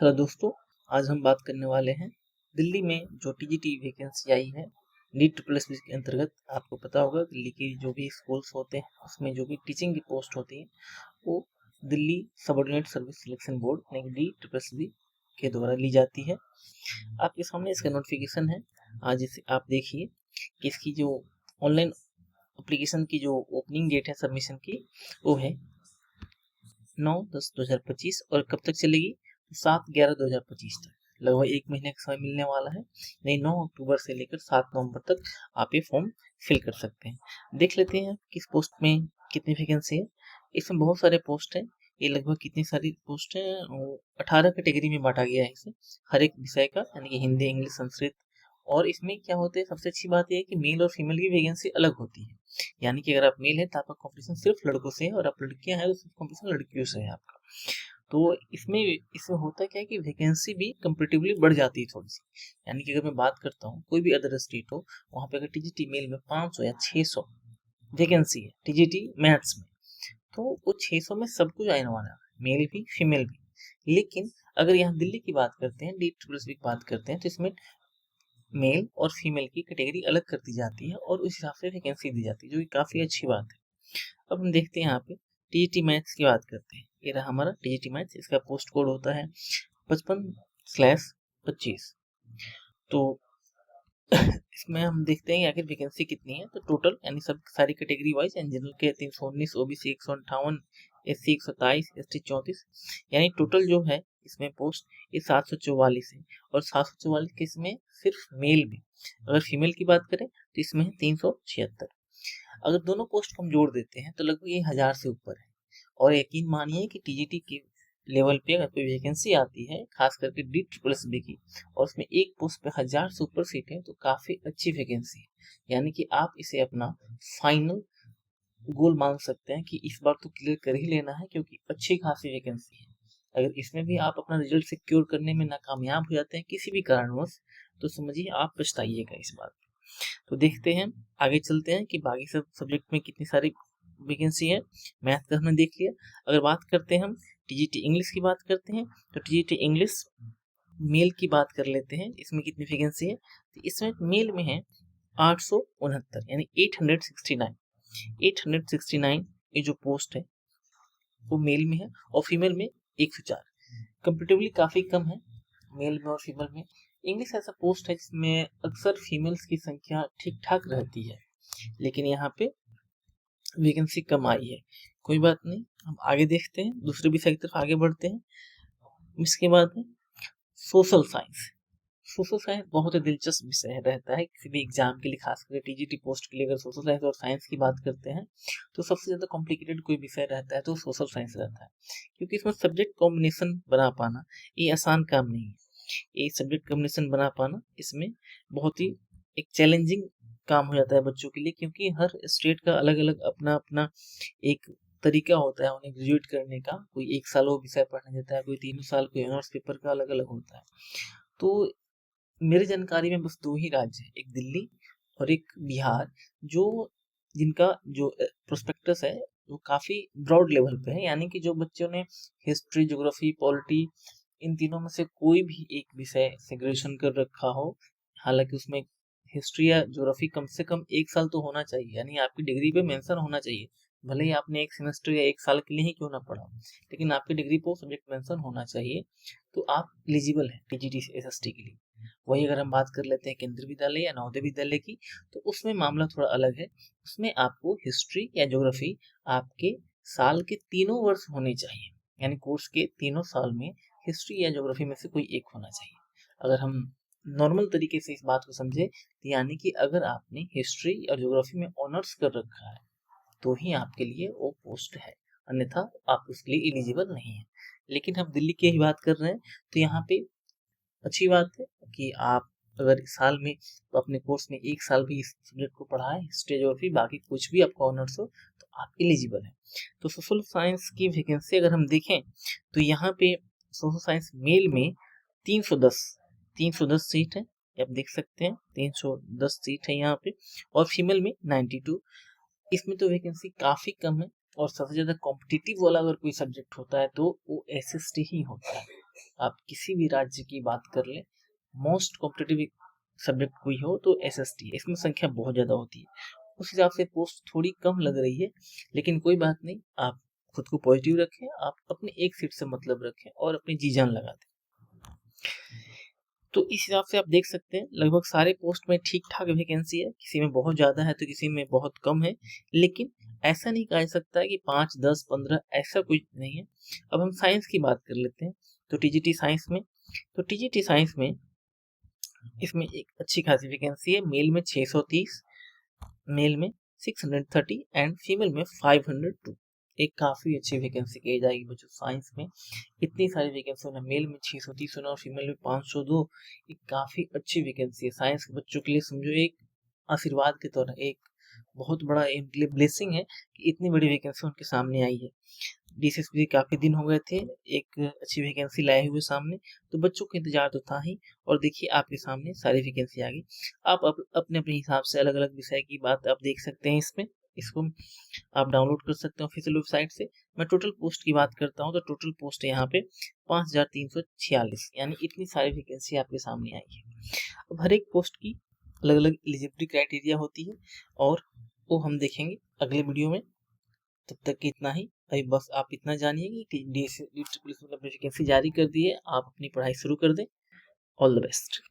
Hello दोस्तों, आज हम बात करने वाले हैं दिल्ली में जो टीजीटी वैकेंसी आई है नीट प्लस के अंतर्गत। आपको पता होगा दिल्ली की जो भी स्कूल्स होते हैं उसमें जो भी टीचिंग की पोस्ट होती है वो Delhi subordinate service selection board यानी डी ट्रिपल बी के द्वारा ली जाती है। आपके सामने इसका नोटिफिकेशन है। आज इसे आप देखिए कि इसकी जो ऑनलाइन एप्लीकेशन की जो ओपनिंग डेट है सबमिशन की वो है 9/10/2025 और कब तक चलेगी 7/11/2025 तक। लगभग 1 महीने का समय मिलने वाला है। नहीं, 9 अक्टूबर से लेकर 7 नवंबर तक आप ये फॉर्म फिल कर सकते हैं। देख लेते हैं किस पोस्ट में कितनी वैकेंसी है। इसमें बहुत सारे पोस्ट हैं। ये लगभग कितनी सारी पोस्ट है, 18 कैटेगरी में बांटा गया है इसे, हर एक विषय का, यानी कि हिंदी, इंग्लिश, संस्कृत। और इसमें क्या होता है, सबसे अच्छी बात यह है कि मेल और फीमेल की वैकेंसी अलग होती है। यानी कि अगर आप मेल है तो आपका कंपटीशन सिर्फ लड़कों से है, और आप लड़कियां हैं तो सिर्फ कंपटीशन लड़कियों से है आपका। तो इसमें होता क्या है कि वैकेंसी भी कंपेरेटिवली बढ़ जाती है थोड़ी सी। यानी कि अगर मैं बात करता हूँ कोई भी अदर स्टेट हो, वहाँ पे अगर टीजीटी मेल में 500 या 600 वैकेंसी है टीजीटी मैथ्स में, तो वो 600 में सब कुछ आने वाला है, मेल भी फीमेल भी। लेकिन अगर यहाँ दिल्ली की बात करते हैं, डी ट्रिपल की बात करते हैं, तो इसमें मेल और फीमेल की कैटेगरी अलग कर दी जाती है और उस हिसाब से वैकेंसी दी जाती है, जो कि काफ़ी अच्छी बात है। अब हम देखते हैं यहाँ पे टीजीटी मैथ्स की बात करते हैं। ये रहा हमारा टीजीटी मैथ्स, इसका पोस्ट कोड होता है 55/25। तो इसमें हम देखते हैं कि आखिर वैकेंसी कितनी है। तो टोटल यानी सब सारी कैटेगरी वाइज, जनरल के 319, ओबीसी 158, एससी 127, एसटी 34, यानी टोटल जो है इसमें पोस्ट ये 744 है। और 744 के इसमें सिर्फ मेल में, अगर फीमेल की बात करें तो इसमें है 376। अगर दोनों पोस्ट को हम जोड़ देते हैं तो लगभग ये 1000 से ऊपर है। और यकीन मानिए कि टीजीटी के लेवल पे अगर कोई वैकेंसी आती है, खास करके डी ट्रिपल बी की, और उसमें एक पोस्ट पे 1000 से ऊपर सीट है, तो काफी अच्छी वैकेंसी है। यानी कि आप इसे अपना फाइनल गोल मान सकते हैं कि इस बार तो क्लियर कर ही लेना है, क्योंकि अच्छी खासी वैकेंसी है। अगर इसमें भी आप अपना रिजल्ट सिक्योर करने में नाकामयाब हो जाते हैं किसी भी कारणवश, तो समझिए आप पछताइएगा इस बात। तो देखते हैं, आगे चलते हैं कि बाकी सब सब्जेक्ट में कितनी सारी वैकेंसी है। मैथ का हमने देख लिया। अगर बात करते हैं हम टीजीटी इंग्लिश की बात करते हैं, तो टीजीटी इंग्लिश मेल की बात कर लेते हैं, इसमें कितनी वैकेंसी है। तो इसमें मेल में है 869, यानी 869। 869 ये जो पोस्ट है वो मेल में है, और फीमेल में 104। कंपेरेटिवली काफी कम है मेल में और फीमेल में। इंग्लिश ऐसा पोस्ट है जिसमें अक्सर फीमेल्स की संख्या ठीक ठाक रहती है, लेकिन यहाँ पे वैकेंसी कम आई है। कोई बात नहीं, हम आगे देखते हैं, दूसरे विषय की तरफ आगे बढ़ते हैं। इसके बाद है सोशल साइंस। सोशल साइंस बहुत ही दिलचस्प विषय रहता है किसी भी एग्जाम के लिए, खास करके टीजीटी पोस्ट के लिए। अगर सोशल साइंस और साइंस की बात करते हैं तो सबसे ज्यादा कॉम्प्लिकेटेड कोई विषय रहता है तो सोशल साइंस रहता है, क्योंकि इसमें सब्जेक्ट कॉम्बिनेशन बना पाना ये आसान काम नहीं है। ये सब्जेक्ट कॉम्बिनेशन बना पाना इसमें बहुत ही एक चैलेंजिंग काम हो जाता है बच्चों के लिए, क्योंकि हर स्टेट का अलग अलग अपना अपना एक तरीका होता है उन्हें ग्रेजुएट करने का। कोई 1 साल वो विषय पढ़ने देता है, कोई 3 साल, कोई ऑनर्स पेपर का अलग अलग होता है। तो मेरी जानकारी में बस 2 ही राज्य हैं, एक दिल्ली और एक बिहार, जो जिनका जो प्रोस्पेक्टस है वो काफी ब्रॉड लेवल पे है। यानी कि जो बच्चों ने हिस्ट्री, ज्योग्राफी, पॉलिटी, इन तीनों में से कोई भी एक विषय से ग्रेजुएशन कर रखा हो, हालांकि उसमें हिस्ट्री या ज्योग्राफी कम से कम 1 साल तो होना चाहिए, यानी आपकी डिग्री पे मेंशन होना चाहिए। भले ही आपने 1 सेमेस्टर या 1 साल के लिए ही क्यों ना पढ़ा, लेकिन आपकी डिग्री पर सब्जेक्ट मेंशन होना चाहिए, तो आप एलिजिबल हैं टीजीटी एसएसटी के लिए। वही अगर हम बात कर लेते हैं केंद्रीय विद्यालय या नवोदय विद्यालय की, तो उसमें मामला थोड़ा अलग है। उसमें आपको हिस्ट्री या ज्योग्राफी आपके साल के तीनों वर्ष होने चाहिए, यानी कोर्स के तीनों साल में हिस्ट्री या ज्योग्राफी में से कोई एक होना चाहिए। अगर हम नॉर्मल तरीके से इस बात को समझे, तो यानी कि अगर आपने हिस्ट्री और ज्योग्राफी में ऑनर्स कर रखा है तो ही आपके लिए वो पोस्ट है, अन्यथा आप उसके लिए एलिजिबल नहीं है। लेकिन हम दिल्ली की ही बात कर रहे हैं, तो यहाँ पे अच्छी बात है कि आप अगर साल में तो अपने कोर्स में 1 साल भी इस सब्जेक्ट को पढ़ाएं, हिस्ट्री ज्योग्राफी, बाकी कुछ भी आपका ऑनर्स हो, तो आप एलिजिबल हैं। तो सोशल साइंस की वैकेंसी अगर हम देखें तो यहाँ पे सोशल साइंस मेल में 310 सीट है, आप देख सकते हैं 310 सीट है यहाँ पे, और फीमेल में 92। इसमें तो वैकेंसी काफी कम है, और सबसे ज्यादा कॉम्पिटिटिव वाला अगर कोई सब्जेक्ट होता है तो वो एसएसटी ही होता है। आप किसी भी राज्य की बात कर लें, मोस्ट कॉम्पिटिटिव सब्जेक्ट कोई हो तो एसएसटी, इसमें संख्या बहुत ज़्यादा होती है। उस हिसाब से पोस्ट थोड़ी कम लग रही है, लेकिन कोई बात नहीं, आप खुद को पॉजिटिव रखें, आप अपने एक सीट से मतलब रखें और अपनी जी जान लगा दें। तो इस हिसाब से आप देख सकते हैं लगभग सारे पोस्ट में ठीक ठाक वैकेंसी है, किसी में बहुत ज़्यादा है तो किसी में बहुत कम है, लेकिन ऐसा नहीं कहा जा सकता है कि 5, 10, 15 ऐसा कुछ नहीं है। अब हम साइंस की बात कर लेते हैं, तो टीजीटी साइंस में, इसमें एक अच्छी खासी वैकेंसी है। मेल में 630, मेल में 630 एंड फीमेल में 502। एक काफ़ी अच्छी वैकेंसी कही जाएगी बच्चों साइंस में। इतनी सारी वैकेंसी होना, मेल में 630 होना और फीमेल में 502, एक काफ़ी अच्छी वैकेंसी है साइंस के बच्चों के लिए। समझो एक आशीर्वाद के तौर, एक बहुत बड़ा इनके लिए ब्लेसिंग है कि इतनी बड़ी वैकेंसी उनके सामने आई है। डीएसएसपी काफ़ी दिन हो गए थे एक अच्छी वैकेंसी लाए हुए सामने, तो बच्चों को इंतजार तो था ही, और देखिए आपके सामने सारी वैकेंसी आ गई। आप अपने अपने हिसाब से अलग अलग विषय की बात आप देख सकते हैं इसमें, इसको आप डाउनलोड कर सकते हैं ऑफिशियल वेबसाइट से। मैं टोटल पोस्ट की बात करता हूँ तो टोटल पोस्ट यहाँ पे 5346, यानी इतनी सारी वैकेंसी आपके सामने आई है। अब हर एक पोस्ट की अलग अलग एलिजिबिलिटी क्राइटेरिया होती है, और वो हम देखेंगे अगले वीडियो में। तब तक कि इतना ही। अभी बस आप इतना जानिए कि पुलिस ने वैकेंसी जारी कर दी है, आप अपनी पढ़ाई शुरू कर दें। All the best.